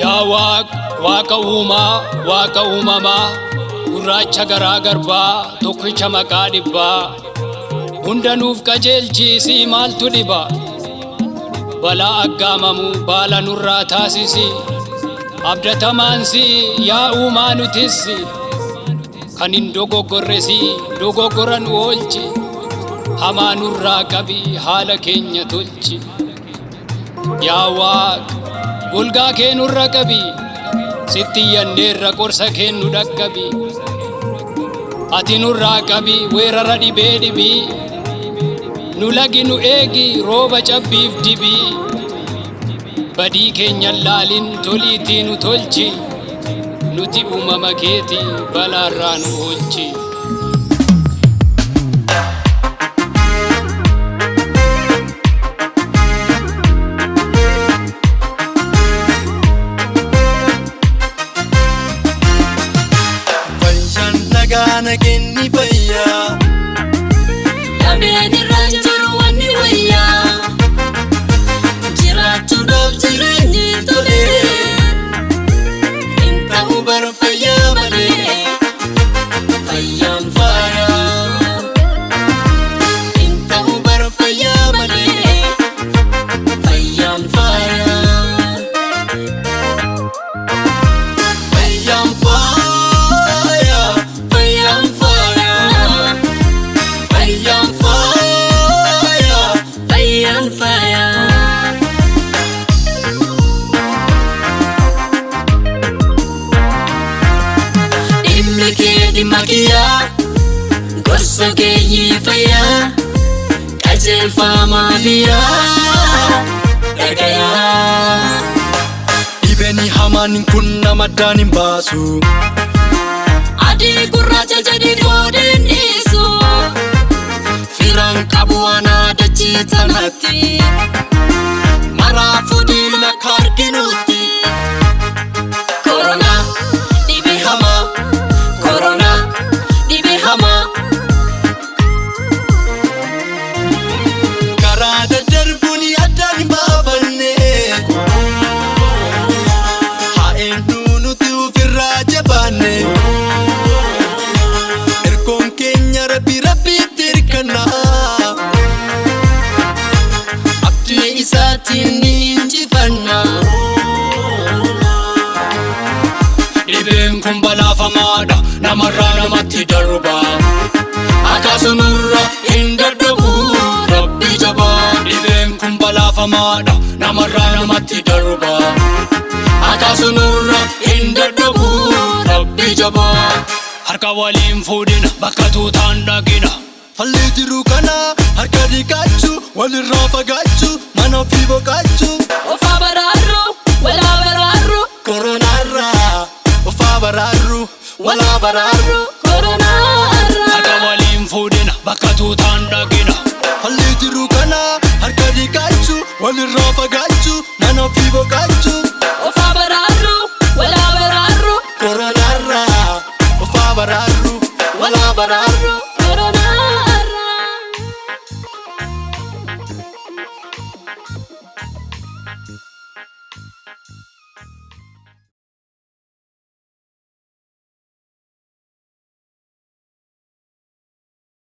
Yaa Waaqa uumamaa gurraacha garaa garbaa tokkicha maqaa dhibbaa hunda nuuf qajeelchiisi maaltu dhiba balaa aggaamamu baala nurraa taasisi abdatamaansi yaa uumaa nutissi kan hin dogoggorresi dogoggora nu oolchi hamaa nurraa qabi haala keenya tolchi yaa Waaqa golgaa kee nurra qabi sitti iyyanneerra qorsa kee nu dhaqqabi ati nurraa qabi weerara dhibee dhibii nu lagi nu eegi rooba cabbiif dibii badii keenya laalin toliitii nu tolchi nuti uumama keeti balaarraa nu oolchi. Nagenni fayya Lameni ranjuru wani wayya Jiratu daf jirenyi tole Inta ubar fayya male Fayyam faya Inta ubar fayya male Fayyam faya Fayyam faya Magia gorsa keeyyi fayya qajeelfama biya dhagaya Ibeni hamaan kun namadaan hin baasu adii gurraacha jedhi doodeen dhiisu firaan qabu anaa dachii tanatti maraafu diina kaarginuutti Corona dhibe hamaa Corona dhibe hamaa karaa daddarbuun addaan baafanne haa eenyu nuti ofirraa jabaanne ergoon keenya rabbiitti hirkannaa abdii isaatiin ni injifanna Dhibeen kun balaafamaadha namarraa namatti darba akkasumarra hin dadhabu Rabbi jabaa dhibeen kun balaafamaadha namarraa namatti darba akkasumarra hin dadhabu Rabbi jabaa harka waliin fuudhina bakka tuutaan dhaqina falli jiru kana harka dhiqachuu walirraa fagaachuu mana ofii boqachuu ofaa baraarru walaa baraarru koronaarraa ofaa baraarru walaa baraarru koronaarra harka waliin fuudhina bakka tuutaan